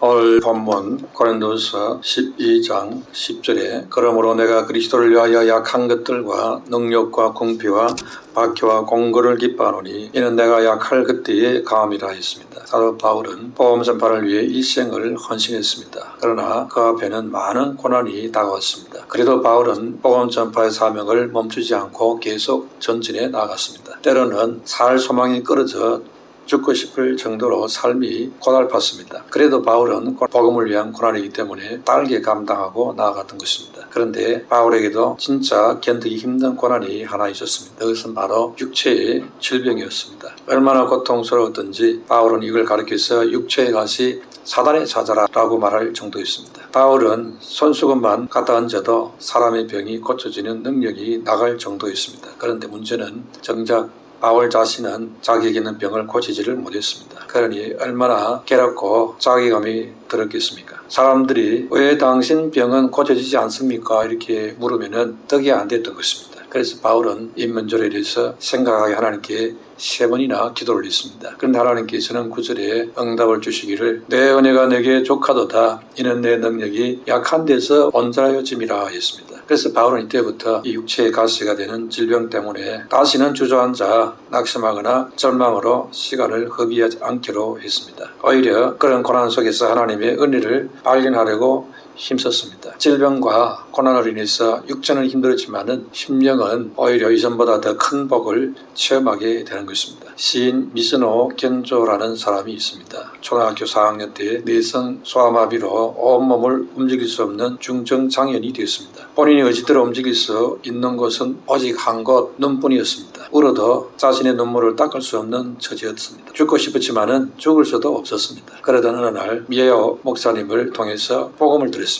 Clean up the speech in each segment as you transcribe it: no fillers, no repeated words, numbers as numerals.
오늘 본문 고린도서 12장 10절에 그러므로 내가 그리스도를 위하여 약한 것들과 능력과 궁피와 박해와 공고를 기뻐하노니 이는 내가 약할 그때에 감이라 했습니다. 사도 바울은 복음 전파를 위해 일생을 헌신했습니다. 그러나 그 앞에는 많은 고난이 다가왔습니다. 그래도 바울은 복음 전파의 사명을 멈추지 않고 계속 전진해 나갔습니다. 때로는 살 소망이 끊어져 죽고 싶을 정도로 삶이 고달팠습니다. 그래도 바울은 복음을 위한 고난이기 때문에 빠르게 감당하고 나아갔던 것입니다. 그런데 바울에게도 진짜 견디기 힘든 고난이 하나 있었습니다. 그것은 바로 육체의 질병이었습니다. 얼마나 고통스러웠던지 바울은 이걸 가리켜서 육체의 가시 사단의 자자라고 말할 정도였습니다. 바울은 손수건만 갖다 얹어도 사람의 병이 고쳐지는 능력이 나갈 정도였습니다. 그런데 문제는 정작 바울 자신은 자기에게 있는 병을 고치지를 못했습니다. 그러니 얼마나 괴롭고 자괴감이 들었겠습니까? 사람들이 왜 당신 병은 고쳐지지 않습니까? 이렇게 물으면은 덕이 안 됐던 것입니다. 그래서 바울은 이 문제에 대해서 생각하게 하나님께 3번이나 기도를 했습니다. 그런데 하나님께서는 9절에 응답을 주시기를 내 은혜가 내게 족하도다 이는 내 능력이 약한 데서 온전하여짐이라 했습니다. 그래서 바울은 이때부터 이 육체의 가시가 되는 질병 때문에 다시는 주저앉아 낙심하거나 절망으로 시간을 허비하지 않기로 했습니다. 오히려 그런 고난 속에서 하나님의 은혜를 발견하려고 힘썼습니다. 질병과 고난으로 인해서 육체는 힘들었지만은 심령은 오히려 이전보다 더 큰 복을 체험하게 되는 것입니다. 시인 미스노 견조라는 사람이 있습니다. 초등학교 4학년 때 뇌성 소아마비로 온몸을 움직일 수 없는 중증장애인이 되었습니다. 본인이 의지대로 움직일 수 있는 곳은 오직 한 곳 눈뿐이었습니다. 울어도 자신의 눈물을 닦을 수 없는 처지였습니다. 죽고 싶었지만은 죽을 수도 없었습니다. 그러던 어느 날 미에오 목사님을 통해서 복음을 들었습니다.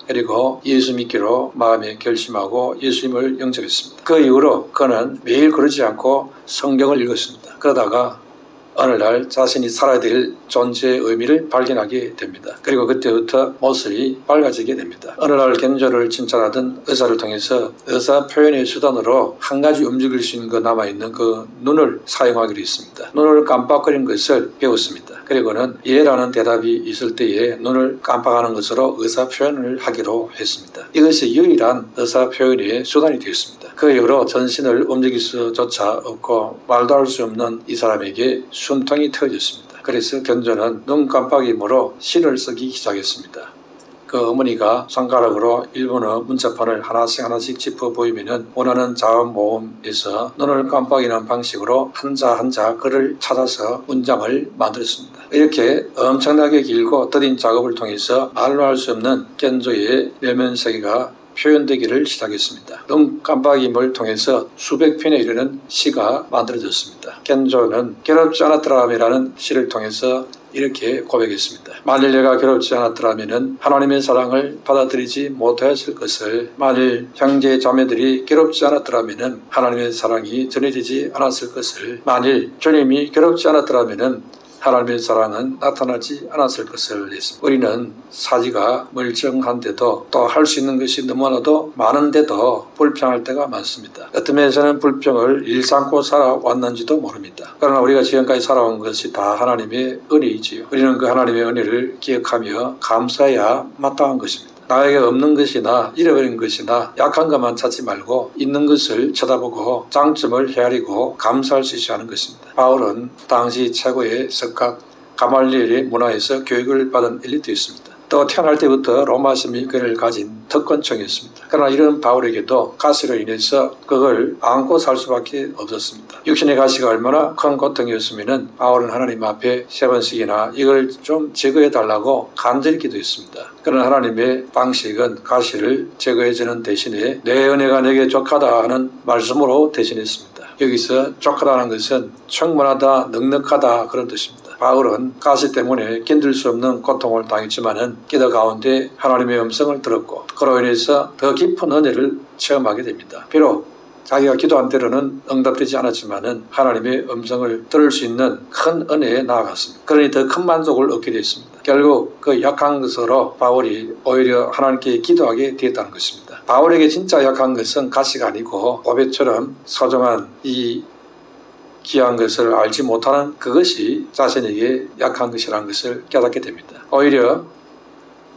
그리고 예수 믿기로 마음에 결심하고 예수님을 영접했습니다. 그 이후로 그는 매일 그러지 않고 성경을 읽었습니다. 그러다가 어느 날 자신이 살아야 될 존재의 의미를 발견하게 됩니다. 그리고 그때부터 모습이 밝아지게 됩니다. 어느 날 견조를 진찰하던 의사를 통해서 의사 표현의 수단으로 한 가지 움직일 수 있는 거 남아있는 그 눈을 사용하기로 했습니다. 눈을 깜빡거린 것을 배웠습니다. 그리고는 예라는 대답이 있을 때에 눈을 깜빡하는 것으로 의사 표현을 하기로 했습니다. 이것이 유일한 의사 표현의 수단이 되었습니다. 그 이후로 전신을 움직일 수조차 없고 말도 할 수 없는 이 사람에게 숨통이 트여졌습니다. 그래서 견조는 눈 깜빡임으로 시를 쓰기 시작했습니다. 그 어머니가 손가락으로 일본어 문자판을 하나씩 짚어 보이면은 원하는 자음 모음에서 눈을 깜빡이는 방식으로 한자 한자 글을 찾아서 문장을 만들었습니다. 이렇게 엄청나게 길고 더딘 작업을 통해서 말로 할 수 없는 견조의 내면세계가 표현되기를 시작했습니다. 눈 깜빡임을 통해서 수백 편에 이르는 시가 만들어졌습니다. 견조는 괴롭지 않았더라면이라는 시를 통해서 이렇게 고백했습니다. 만일 내가 괴롭지 않았더라면 하나님의 사랑을 받아들이지 못하였을 것을, 만일 형제 자매들이 괴롭지 않았더라면 하나님의 사랑이 전해지지 않았을 것을, 만일 주님이 괴롭지 않았더라면 하나님의 사랑은 나타나지 않았을 것을 했습니다. 우리는 사지가 멀쩡한데도 또 할 수 있는 것이 너무나도 많은데도 불평할 때가 많습니다. 어떤 면에서는 불평을 일삼고 살아왔는지도 모릅니다. 그러나 우리가 지금까지 살아온 것이 다 하나님의 은혜이지요. 우리는 그 하나님의 은혜를 기억하며 감사해야 마땅한 것입니다. 나에게 없는 것이나 잃어버린 것이나 약한 것만 찾지 말고 있는 것을 쳐다보고 장점을 헤아리고 감사할 수 있어야 하는 것입니다. 바울은 당시 최고의 석학 가말리엘의 문화에서 교육을 받은 엘리트였습니다. 또 태어날 때부터 로마 시민권을 가진 특권층이었습니다. 그러나 이런 바울에게도 가시로 인해서 그걸 안고 살 수밖에 없었습니다. 육신의 가시가 얼마나 큰 고통이었으면 바울은 하나님 앞에 3번씩이나 이걸 좀 제거해 달라고 간절히 기도했습니다. 그러나 하나님의 방식은 가시를 제거해주는 대신에 내 은혜가 내게 족하다 하는 말씀으로 대신했습니다. 여기서 족하다는 것은 충분하다, 넉넉하다 그런 뜻입니다. 바울은 가시 때문에 견딜 수 없는 고통을 당했지만은 기도 가운데 하나님의 음성을 들었고 그로 인해서 더 깊은 은혜를 체험하게 됩니다. 비록 자기가 기도한 대로는 응답되지 않았지만은 하나님의 음성을 들을 수 있는 큰 은혜에 나아갔습니다. 그러니 더 큰 만족을 얻게 됐습니다. 결국 그 약한 것으로 바울이 오히려 하나님께 기도하게 되었다는 것입니다. 바울에게 진짜 약한 것은 가시가 아니고 고백처럼 소중한 이 귀한 것을 알지 못하는 그것이 자신에게 약한 것이라는 것을 깨닫게 됩니다. 오히려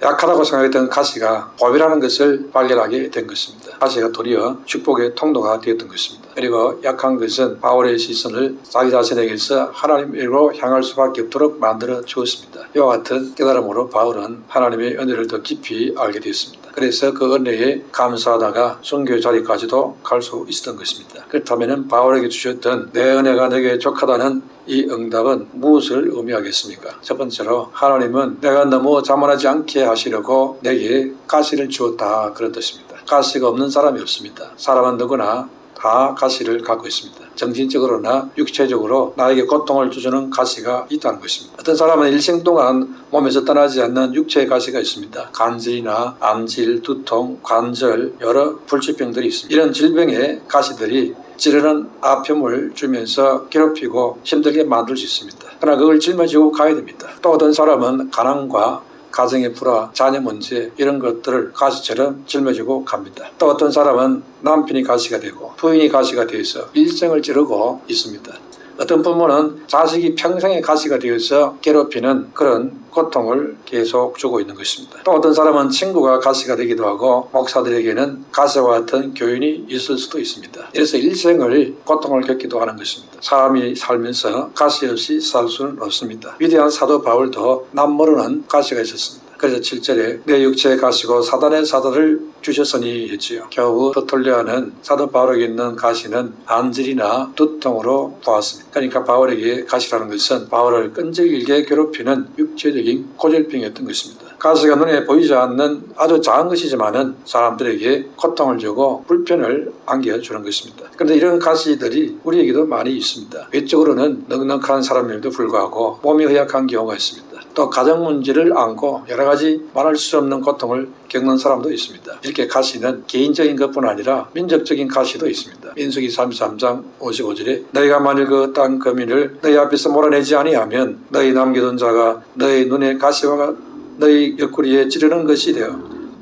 약하다고 생각했던 가시가 법이라는 것을 발견하게 된 것입니다. 가시가 도리어 축복의 통로가 되었던 것입니다. 그리고 약한 것은 바울의 시선을 자기 자신에게서 하나님으로 향할 수밖에 없도록 만들어 주었습니다. 이와 같은 깨달음으로 바울은 하나님의 은혜를 더 깊이 알게 되었습니다. 그래서 그 은혜에 감사하다가 선교 자리까지도 갈 수 있었던 것입니다. 그렇다면 바울에게 주셨던 내 은혜가 내게 족하다는 이 응답은 무엇을 의미하겠습니까? 첫 번째로 하나님은 내가 너무 자만하지 않게 하시려고 내게 가시를 주었다, 그런 뜻입니다. 가시가 없는 사람이 없습니다. 사람은 누구나 다 가시를 갖고 있습니다. 정신적으로나 육체적으로 나에게 고통을 주는 가시가 있다는 것입니다. 어떤 사람은 일생 동안 몸에서 떠나지 않는 육체의 가시가 있습니다. 간질이나 암질, 두통, 관절, 여러 불치병들이 있습니다. 이런 질병의 가시들이 찌르는 아픔을 주면서 괴롭히고 힘들게 만들 수 있습니다. 그러나 그걸 짊어지고 가야 됩니다. 또 어떤 사람은 가난과 가정의 불화, 자녀 문제 이런 것들을 가시처럼 짊어지고 갑니다. 또 어떤 사람은 남편이 가시가 되고 부인이 가시가 되어서 일생을 찌르고 있습니다. 어떤 부모는 자식이 평생의 가시가 되어서 괴롭히는 그런 고통을 계속 주고 있는 것입니다. 또 어떤 사람은 친구가 가시가 되기도 하고 목사들에게는 가시와 같은 교인이 있을 수도 있습니다. 그래서 일생을 고통을 겪기도 하는 것입니다. 사람이 살면서 가시 없이 살 수는 없습니다. 위대한 사도 바울도 남모르는 가시가 있었습니다. 그래서 7절에 내 육체에 가시고 사단의 사단을 주셨으니 했지요. 겨우 터틀려하는 사도 바울에게 있는 가시는 안질이나 두통으로 보았습니다. 그러니까 바울에게 가시라는 것은 바울을 끈질기게 괴롭히는 육체적인 고질병이었던 것입니다. 가시가 눈에 보이지 않는 아주 작은 것이지만은 사람들에게 고통을 주고 불편을 안겨주는 것입니다. 그런데 이런 가시들이 우리에게도 많이 있습니다. 외적으로는 넉넉한 사람임에도 불구하고 몸이 허약한 경우가 있습니다. 또 가정 문제를 안고 여러 가지 말할 수 없는 고통을 겪는 사람도 있습니다. 이렇게 가시는 개인적인 것뿐 아니라 민족적인 가시도 있습니다. 민수기 33장 55절에 너희가 만일 그 땅 거민을 너희 앞에서 몰아내지 아니하면 너희 남겨둔 자가 너희 눈에 가시와 너희 옆구리에 찌르는 것이 되어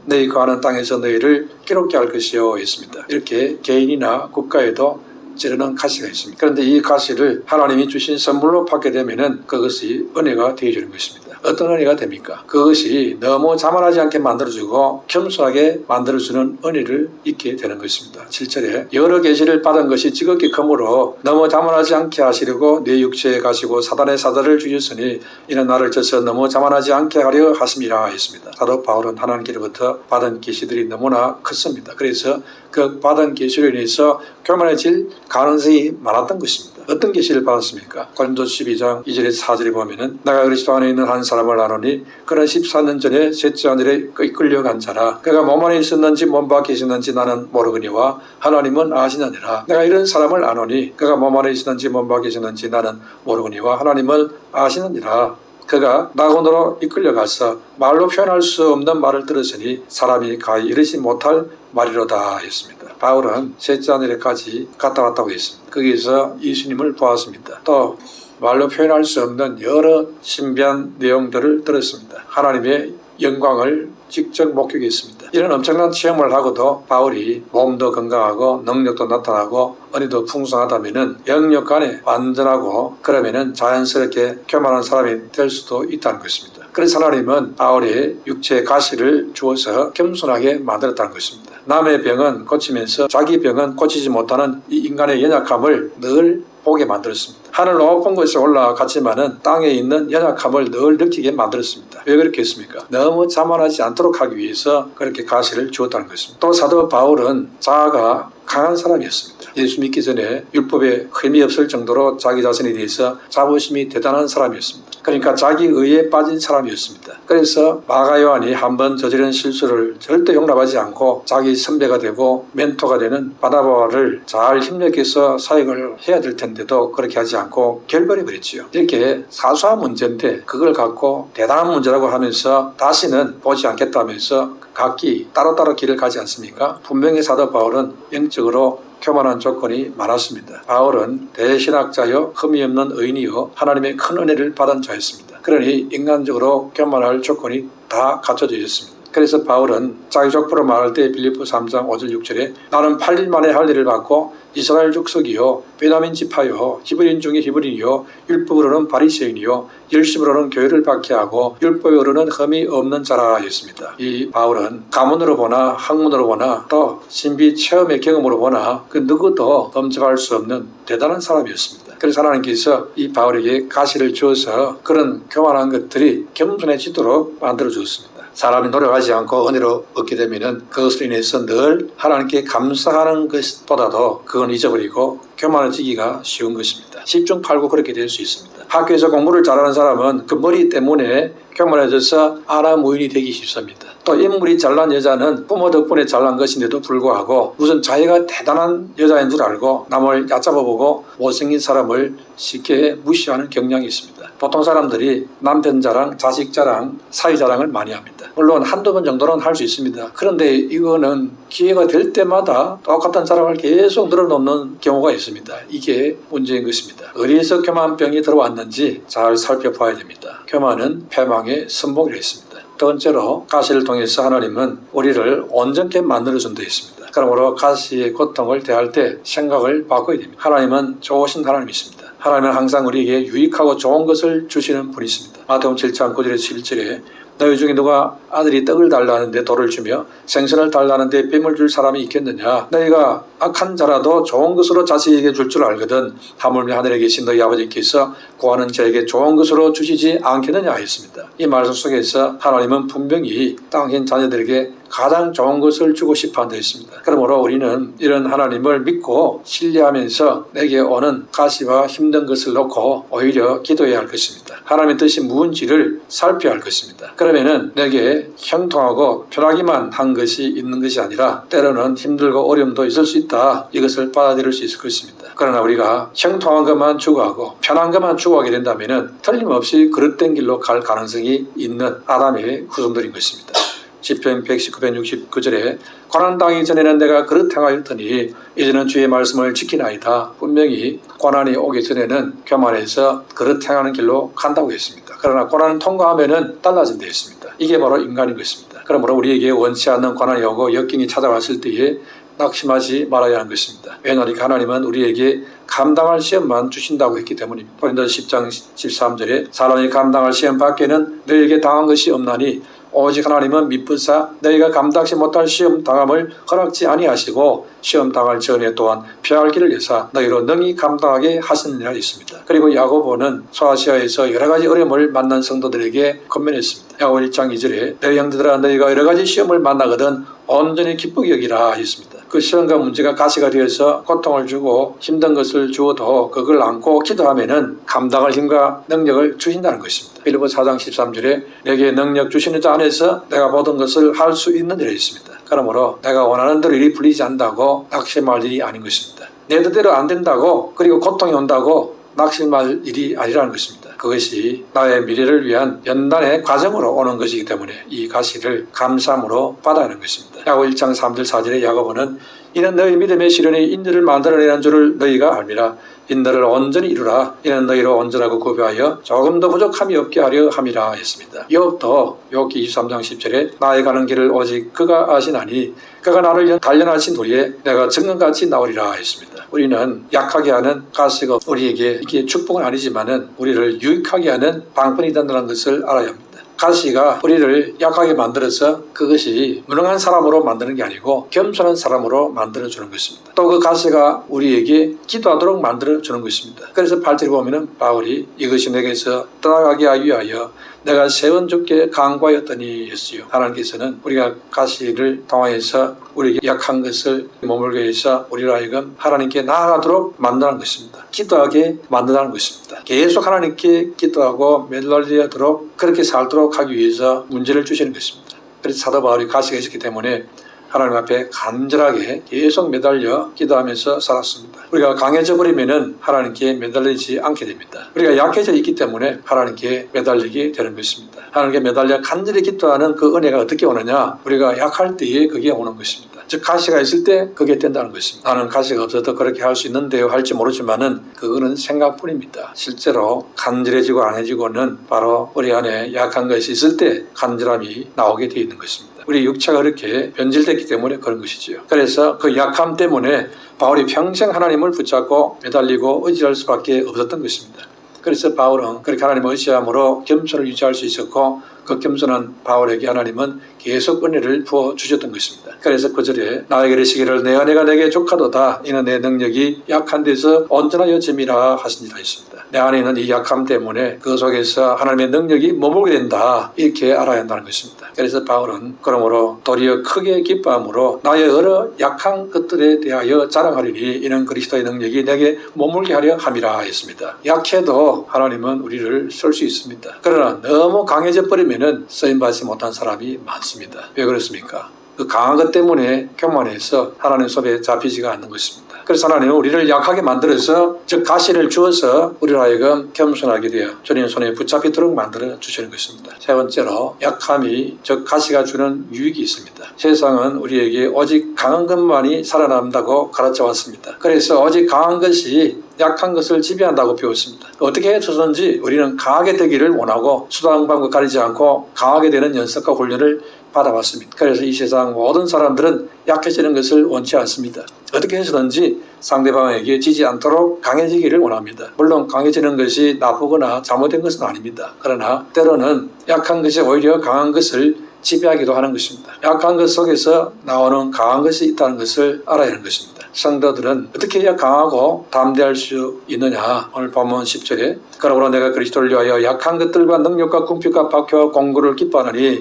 너희 거하는 땅에서 너희를 괴롭게 할 것이요 했습니다. 이렇게 개인이나 국가에도 찌르는 가시가 있습니다. 그런데 이 가시를 하나님이 주신 선물로 받게 되면은 그것이 은혜가 되어주는 것입니다. 어떤 은혜가 됩니까? 그것이 너무 자만하지 않게 만들어주고 겸손하게 만들어주는 은혜를 잊게 되는 것입니다. 7절에 여러 계시를 받은 것이 지극히 크므로 너무 자만하지 않게 하시려고 내 육체에 가시고 사단의 사자를 주셨으니 이는 나를 져서 너무 자만하지 않게 하려 하심이라 했습니다. 사도 바울은 하나님께로부터 받은 계시들이 너무나 컸습니다. 그래서 그 받은 계시로 인해서 교만해질 가능성이 많았던 것입니다. 어떤 계시를 받았습니까? 고린도서 12장 2절에서 4절에 보면은 내가 그리스도 안에 있는 한 사람을 아노니 그는 14년 전에 셋째 하늘에 이끌려간 자라 그가 몸 안에 있었는지 몸 밖에 있었는지 나는 모르거니와 하나님은 아시느니라. 내가 이런 사람을 아노니 그가 몸 안에 있었는지 몸 밖에 있었는지 나는 모르거니와 하나님을 아시느니라. 그가 낙원으로 이끌려가서 말로 표현할 수 없는 말을 들었으니 사람이 가히 이르지 못할 말이로다 했습니다. 바울은 셋째 하늘에까지 갔다 왔다고 했습니다. 거기에서 예수님을 보았습니다. 또 말로 표현할 수 없는 여러 신비한 내용들을 들었습니다. 하나님의 영광을 직접 목격했습니다. 이런 엄청난 체험을 하고도 바울이 몸도 건강하고 능력도 나타나고 은혜도 풍성하다면은 영역 간에 완전하고 그러면은 자연스럽게 교만한 사람이 될 수도 있다는 것입니다. 그래서 하나님은 바울의 육체의 가시를 주어서 겸손하게 만들었다는 것입니다. 남의 병은 고치면서 자기 병은 고치지 못하는 이 인간의 연약함을 늘 보게 만들었습니다. 하늘 높은 곳에 올라갔지만은 땅에 있는 연약함을 늘 느끼게 만들었습니다. 왜 그렇게 했습니까? 너무 자만하지 않도록 하기 위해서 그렇게 가시를 주었다는 것입니다. 또 사도 바울은 자아가 강한 사람이었습니다. 예수 믿기 전에 율법에 흠이 없을 정도로 자기 자신에 대해서 자부심이 대단한 사람이었습니다. 그러니까 자기 의에 빠진 사람이었습니다. 그래서 마가 요한이 한번 저지른 실수를 절대 용납하지 않고 자기 선배가 되고 멘토가 되는 바나바를 잘 협력해서 사역을 해야 될 텐데도 그렇게 하지 않고 결벌해버렸지요. 이렇게 사소한 문제인데 그걸 갖고 대단한 문제라고 하면서 다시는 보지 않겠다면서 각기 따로따로 길을 가지 않습니까? 분명히 사도 바울은 영적으로 교만한 조건이 많았습니다. 바울은 대신학자요 흠이 없는 의인이요 하나님의 큰 은혜를 받은 자였습니다. 그러니 인간적으로 교만할 조건이 다 갖춰져 있었습니다. 그래서 바울은 자기 족보로 말할 때 빌립보 3장 5절 6절에 나는 8일 만에 할 일을 받고 이스라엘 족속이요 베냐민 지파요 히브리인 중에 히브리인이요 율법으로는 바리새인이요 열심으로는 교회를 박해하고 율법으로는 흠이 없는 자라 했습니다. 이 바울은 가문으로 보나 학문으로 보나 또 신비 체험의 경험으로 보나 그 누구도 범접할 수 없는 대단한 사람이었습니다. 그래서 하나님께서 이 바울에게 가시를 주어서 그런 교만한 것들이 겸손해지도록 만들어 주었습니다. 사람이 노력하지 않고 은혜로 얻게 되면은 그것으로 인해서 늘 하나님께 감사하는 것보다도 그건 잊어버리고 교만해지기가 쉬운 것입니다. 10중 8구 그렇게 될 수 있습니다. 학교에서 공부를 잘하는 사람은 그 머리 때문에 교만해져서 아나무인이 되기 쉽습니다. 또 인물이 잘난 여자는 부모 덕분에 잘난 것인데도 불구하고 무슨 자기가 대단한 여자인 줄 알고 남을 얕잡아보고 못생긴 사람을 쉽게 무시하는 경향이 있습니다. 보통 사람들이 남편 자랑, 자식 자랑, 사위 자랑을 많이 합니다. 물론 한두 번 정도는 할 수 있습니다. 그런데 이거는 기회가 될 때마다 똑같은 자랑을 계속 늘어놓는 경우가 있습니다. 이게 문제인 것입니다. 어디에서 교만병이 들어왔는지 잘 살펴봐야 됩니다. 교만은 패망의 선봉이라 했습니다. 두 번째로 가시를 통해서 하나님은 우리를 온전케 만들어준다 했습니다. 그러므로 가시의 고통을 대할 때 생각을 바꿔야 됩니다. 하나님은 좋으신 하나님이십니다. 하나님은 항상 우리에게 유익하고 좋은 것을 주시는 분이십니다. 마태복음 7장 9절에서 11절에 너희 중에 누가 아들이 떡을 달라는데 돌을 주며 생선을 달라는데 뱀을 줄 사람이 있겠느냐. 너희가 악한 자라도 좋은 것으로 자식에게 줄 줄 알거든 하물며 하늘에 계신 너희 아버지께서 구하는 자에게 좋은 것으로 주시지 않겠느냐 했습니다. 이 말씀 속에서 하나님은 분명히 땅인 자녀들에게 가장 좋은 것을 주고 싶어 한다 했습니다. 그러므로 우리는 이런 하나님을 믿고 신뢰하면서 내게 오는 가시와 힘든 것을 놓고 오히려 기도해야 할 것입니다. 하나님의 뜻이 무엇인지를 살펴야 할 것입니다. 그러면은 내게 형통하고 편하기만 한 것이 있는 것이 아니라 때로는 힘들고 어려움도 있을 수 있다. 이것을 받아들일 수 있을 것입니다. 그러나 우리가 형통한 것만 추구하고 편한 것만 추구하게 된다면은 틀림없이 그릇된 길로 갈 가능성이 있는 아담의 후손들인 것입니다. 시편 119편 69절에 고난당하기 전에는 내가 그릇 행하였더니 이제는 주의 말씀을 지키나이다. 분명히 고난이 오기 전에는 교만해서 그릇 행하는 길로 간다고 했습니다. 그러나 고난을 통과하면은 달라진다 했습니다. 이게 바로 인간인 것입니다. 그러므로 우리에게 원치 않는 고난이 오고 역경이 찾아왔을 때에 낙심하지 말아야 하는 것입니다. 왜냐하면 하나님은 우리에게 감당할 시험만 주신다고 했기 때문입니다. 고린도서 10장 13절에 사람이 감당할 시험 밖에는 너희에게 당한 것이 없나니 오직 하나님은 미쁘사 너희가 감당치 못할 시험 당함을 허락지 아니하시고 시험 당할 전에 또한 피할 길을 내사 너희로 능히 감당하게 하시느니라 했습니다. 그리고 야고보는 소아시아에서 여러 가지 어려움을 만난 성도들에게 권면했습니다. 야고보 1장 2절에 너희 형제들아 너희가 여러 가지 시험을 만나거든 온전히 기쁘게 여기라 했습니다. 그 시험과 문제가 가시가 되어서 고통을 주고 힘든 것을 주어도 그걸 안고 기도하면은 감당할 힘과 능력을 주신다는 것입니다. 빌립보 4장 13절에 내게 능력 주시는 자 안에서 내가 모든 것을 할 수 있는 일이 있습니다. 그러므로 내가 원하는 대로 일이 풀리지 않는다고 낙심할 일이 아닌 것입니다. 내 뜻대로 안 된다고 그리고 고통이 온다고 낙심할 일이 아니라는 것입니다. 그것이 나의 미래를 위한 연단의 과정으로 오는 것이기 때문에 이 가시를 감사함으로 받아야 하는 것입니다. 야고보 1장 3절 4절에 야고보는 이는 너희 믿음의 시련이 인들을 만들어내는 줄을 너희가 알미라. 인들을 온전히 이루라. 이는 너희로 온전하고 구비하여 조금 더 부족함이 없게 하려 함이라 했습니다. 욥도 욥기 23장 10절에 나의 가는 길을 오직 그가 아시나니 그가 나를 단련하신 후에 내가 정금같이 나오리라 했습니다. 우리는 약하게 하는 가시가 우리에게 이게 축복은 아니지만은 우리를 유익하게 하는 방편이 된다는 것을 알아야 합니다. 가시가 우리를 약하게 만들어서 그것이 무능한 사람으로 만드는 게 아니고 겸손한 사람으로 만들어주는 것입니다. 또 그 가시가 우리에게 기도하도록 만들어주는 것입니다. 그래서 8절에 보면은 바울이 이것이 내게서 떠나가게 하기 위하여 내가 세운 주께 간구하였더니 했어요. 하나님께서는 우리가 가시를 통하여서 우리에게 약한 것을 머물게 해서 우리로 하여금 하나님께 나아가도록 만드는 것입니다. 기도하게 만드는 것입니다. 계속 하나님께 기도하고 매달리도록 그렇게 살도록 하기 위해서 문제를 주시는 것입니다. 그래서 사도 바울이 가시가 있었기 때문에 하나님 앞에 간절하게 계속 매달려 기도하면서 살았습니다. 우리가 강해져 버리면은 하나님께 매달리지 않게 됩니다. 우리가 약해져 있기 때문에 하나님께 매달리게 되는 것입니다. 하나님께 매달려 간절히 기도하는 그 은혜가 어떻게 오느냐? 우리가 약할 때에 그게 오는 것입니다. 즉 가시가 있을 때 그게 된다는 것입니다. 나는 가시가 없어도 그렇게 할 수 있는데요 할지 모르지만은 그거는 생각뿐입니다. 실제로 간절해지고 안해지고는 바로 우리 안에 약한 것이 있을 때 간절함이 나오게 되어 있는 것입니다. 우리 육체가 그렇게 변질됐기 때문에 그런 것이지요. 그래서 그 약함 때문에 바울이 평생 하나님을 붙잡고 매달리고 의지할 수밖에 없었던 것입니다. 그래서 바울은 그렇게 하나님을 의지함으로 겸손을 유지할 수 있었고, 그 겸손한 바울에게 하나님은 계속 은혜를 부어주셨던 것입니다. 그래서 9절에 나에게 이르시기를 내 은혜가 내게 족하도다. 이는 내 능력이 약한 데서 온전하여 짐이라 하시니라 했습니다. 내 안에 있는 이 약함 때문에 그 속에서 하나님의 능력이 머물게 된다. 이렇게 알아야 한다는 것입니다. 그래서 바울은 그러므로 도리어 크게 기뻐함으로 나의 여러 약한 것들에 대하여 자랑하리니 이는 그리스도의 능력이 내게 머물게 하려 함이라 했습니다. 약해도 하나님은 우리를 쓸 수 있습니다. 그러나 너무 강해져 버리면 쓰임받지 못한 사람이 많습니다. 왜 그렇습니까? 그 강한 것 때문에 교만해서 하나님 손에 잡히지가 않는 것입니다. 그래서 하나님은 우리를 약하게 만들어서 즉 가시를 주어서 우리를 하여금 겸손하게 되어 주님 손에 붙잡히도록 만들어 주시는 것입니다. 세 번째로 약함이 즉 가시가 주는 유익이 있습니다. 세상은 우리에게 오직 강한 것만이 살아남는다고 가르쳐 왔습니다. 그래서 오직 강한 것이 약한 것을 지배한다고 배웠습니다. 어떻게 해서든지 우리는 강하게 되기를 원하고 수단 방법 가리지 않고 강하게 되는 연습과 훈련을 받아왔습니다. 그래서 이 세상 모든 사람들은 약해지는 것을 원치 않습니다. 어떻게 해서든지 상대방에게 지지 않도록 강해지기를 원합니다. 물론 강해지는 것이 나쁘거나 잘못된 것은 아닙니다. 그러나 때로는 약한 것이 오히려 강한 것을 지배하기도 하는 것입니다. 약한 것 속에서 나오는 강한 것이 있다는 것을 알아야 하는 것입니다. 성도들은 어떻게 해야 강하고 담대할 수 있느냐. 오늘 본문 10절에 그러므로 내가 그리스도를 위하여 약한 것들과 능력과 궁핍과 박해와 공고를 기뻐하느니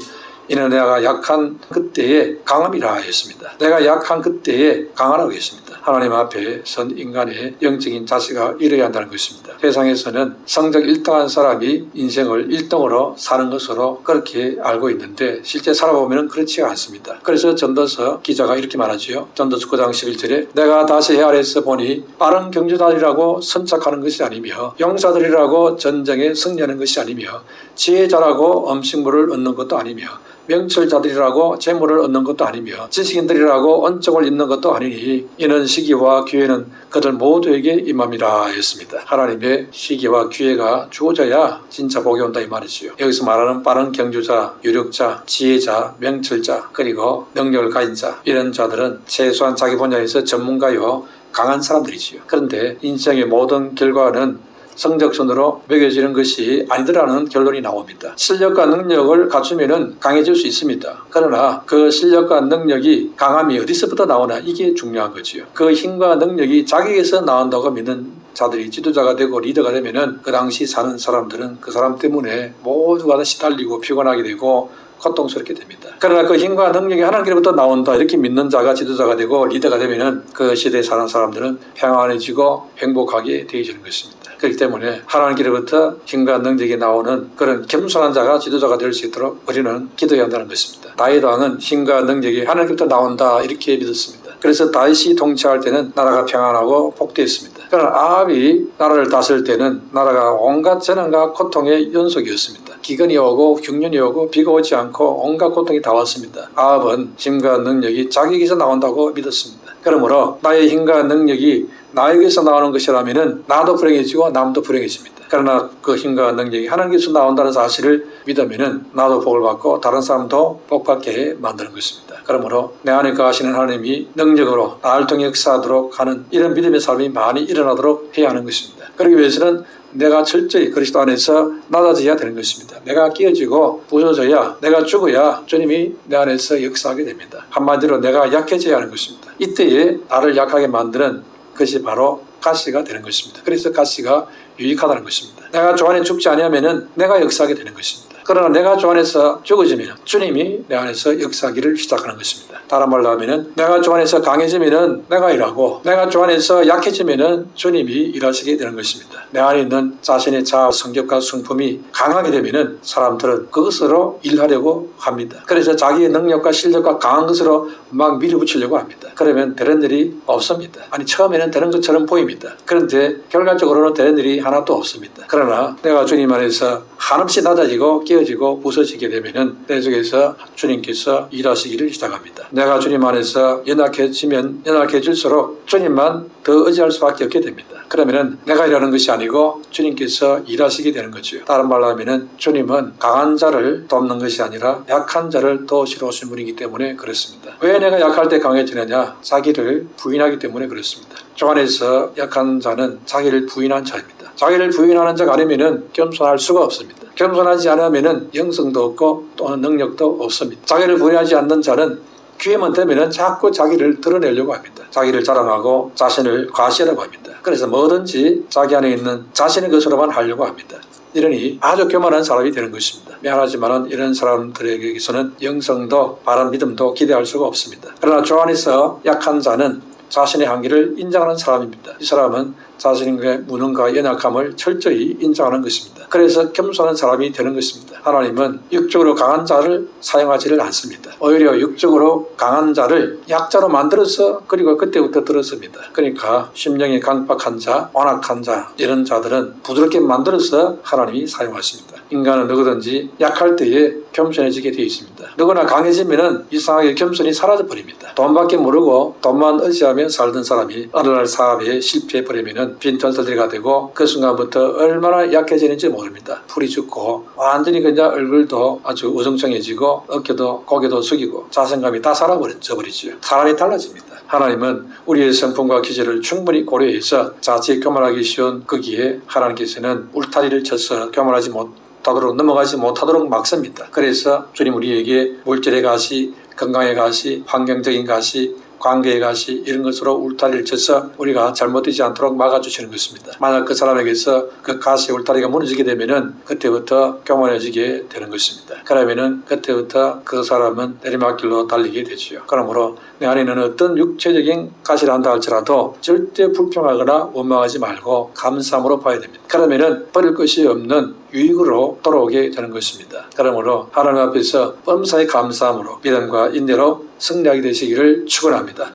이는 내가 약한 그때에 강함이라 했습니다. 내가 약한 그때에 강하라고 했습니다. 하나님 앞에 선 인간의 영적인 자세가 이뤄야 한다는 것입니다. 세상에서는 성적 1등한 사람이 인생을 1등으로 사는 것으로 그렇게 알고 있는데 실제 살아보면 그렇지가 않습니다. 그래서 전도서 기자가 이렇게 말하지요. 전도서 9장 11절에 내가 다시 해 아래에서 보니 빠른 경주자들이라고 선착하는 것이 아니며 용사들이라고 전쟁에 승리하는 것이 아니며 지혜자라고 음식물을 얻는 것도 아니며 명철자들이라고 재물을 얻는 것도 아니며 지식인들이라고 언적을 입는 것도 아니니 이는 시기와 기회는 그들 모두에게 임함이라 했습니다. 하나님의 시기와 기회가 주어져야 진짜 복이 온다 이 말이지요. 여기서 말하는 빠른 경주자, 유력자, 지혜자, 명철자 그리고 능력을 가진 자 이런 자들은 최소한 자기 분야에서 전문가요 강한 사람들이지요. 그런데 인생의 모든 결과는 성적순으로 매겨지는 것이 아니더라는 결론이 나옵니다. 실력과 능력을 갖추면 강해질 수 있습니다. 그러나 그 실력과 능력이 강함이 어디서부터 나오나 이게 중요한 거지요. 그 힘과 능력이 자기에게서 나온다고 믿는 자들이 지도자가 되고 리더가 되면은 그 당시 사는 사람들은 그 사람 때문에 모두가 다 시달리고 피곤하게 되고 고통스럽게 됩니다. 그러나 그 힘과 능력이 하나님께로부터 나온다 이렇게 믿는 자가 지도자가 되고 리더가 되면은 그 시대에 사는 사람들은 평안해지고 행복하게 되어지는 것입니다. 그렇기 때문에 하나님께로부터 힘과 능력이 나오는 그런 겸손한 자가 지도자가 될 수 있도록 우리는 기도해야 한다는 것입니다. 다윗 왕은 힘과 능력이 하나님께로부터 나온다 이렇게 믿었습니다. 그래서 다윗이 통치할 때는 나라가 평안하고 복되었습니다. 그러나 아합이 나라를 다스릴 때는 나라가 온갖 재난과 고통의 연속이었습니다. 기근이 오고 흉년이 오고 비가 오지 않고 온갖 고통이 다 왔습니다. 아합은 힘과 능력이 자기에게서 나온다고 믿었습니다. 그러므로 나의 힘과 능력이 나에게서 나오는 것이라면 나도 불행해지고 남도 불행해집니다. 그러나 그 힘과 능력이 하나님께서 나온다는 사실을 믿으면 나도 복을 받고 다른 사람도 복받게 만드는 것입니다. 그러므로 내 안에 거하시는 하나님이 능력으로 나를 통해 역사하도록 하는 이런 믿음의 삶이 많이 일어나도록 해야 하는 것입니다. 그러기 위해서는 내가 철저히 그리스도 안에서 낮아져야 되는 것입니다. 내가 깨어지고 부서져야 내가 죽어야 주님이 내 안에서 역사하게 됩니다. 한마디로 내가 약해져야 하는 것입니다. 이때에 나를 약하게 만드는 것이 바로 가시가 되는 것입니다. 그래서 가시가 유익하다는 것입니다. 내가 주 안에 죽지 아니하면 내가 역사하게 되는 것입니다. 그러나 내가 주 안에서 죽어지면 주님이 내 안에서 역사하기를 시작하는 것입니다. 다른 말로 하면 내가 주 안에서 강해지면 내가 일하고 내가 주 안에서 약해지면 주님이 일하시게 되는 것입니다. 내 안에 있는 자신의 자아, 성격과 성품이 강하게 되면 사람들은 그것으로 일하려고 합니다. 그래서 자기의 능력과 실력과 강한 것으로 막 밀어붙이려고 합니다. 그러면 되는 일이 없습니다. 아니 처음에는 되는 것처럼 보입니다. 그런데 결과적으로는 되는 일이 하나도 없습니다. 그러나 내가 주님 안에서 한없이 낮아지고 깨어지고 부서지게 되면은 내 속에서 주님께서 일하시기를 시작합니다. 내가 주님 안에서 연약해지면 연약해질수록 주님만 더 의지할 수밖에 없게 됩니다. 그러면은 내가 일하는 것이 아니고 주님께서 일하시게 되는 거죠. 다른 말로 하면은 주님은 강한 자를 돕는 것이 아니라 약한 자를 도우시러 오신 분이기 때문에 그렇습니다. 왜 내가 약할 때 강해지느냐? 자기를 부인하기 때문에 그렇습니다. 주 안에서 약한 자는 자기를 부인한 자입니다. 자기를 부인하는 자가 아니면은 겸손할 수가 없습니다. 겸손하지 않으면은 영성도 없고 또는 능력도 없습니다. 자기를 부인하지 않는 자는 기회만 되면은 자꾸 자기를 드러내려고 합니다. 자기를 자랑하고 자신을 과시하려고 합니다. 그래서 뭐든지 자기 안에 있는 자신의 것으로만 하려고 합니다. 이러니 아주 교만한 사람이 되는 것입니다. 미안하지만 이런 사람들에게서는 영성도 바른 믿음도 기대할 수가 없습니다. 그러나 주 안에서 약한 자는 자신의 한계를 인정하는 사람입니다. 이 사람은 자신의 무능과 연약함을 철저히 인정하는 것입니다. 그래서 겸손한 사람이 되는 것입니다. 하나님은 육적으로 강한 자를 사용하지를 않습니다. 오히려 육적으로 강한 자를 약자로 만들어서 그리고 그때부터 들었습니다. 그러니까 심령이 강박한 자, 완악한 자 이런 자들은 부드럽게 만들어서 하나님이 사용하십니다. 인간은 누구든지 약할 때에 겸손해지게 되어 있습니다. 누구나 강해지면 이상하게 겸손이 사라져버립니다. 돈밖에 모르고 돈만 의지하며 살던 사람이 어느 날 사업에 실패해버리면 빈털터리가 되고 그 순간부터 얼마나 약해지는지 모릅니다. 풀이 죽고 완전히 그냥 얼굴도 아주 우성청해지고 어깨도 고개도 숙이고 자신감이 다 사라져버리죠. 사람이 달라집니다. 하나님은 우리의 성품과 기질을 충분히 고려해서 자칫 교만하기 쉬운 거기에 하나님께서는 울타리를 쳐서 교만하지 못하도록 넘어가지 못하도록 막습니다. 그래서 주님 우리에게 물질의 가시, 건강의 가시, 환경적인 가시, 관계의 가시 이런 것으로 울타리를 쳐서 우리가 잘못되지 않도록 막아주시는 것입니다. 만약 그 사람에게서 그 가시 울타리가 무너지게 되면은 그때부터 교만해지게 되는 것입니다. 그러면은 그때부터 그 사람은 내리막길로 달리게 되지요. 그러므로 내 안에 있는 어떤 육체적인 가시를 한다 할지라도 절대 불평하거나 원망하지 말고 감사함으로 봐야 됩니다. 그러면은 버릴 것이 없는 유익으로 돌아오게 되는 것입니다. 그러므로 하나님 앞에서 범사에 감사함으로 믿음과 인내로 승리하게 되시기를 축원합니다.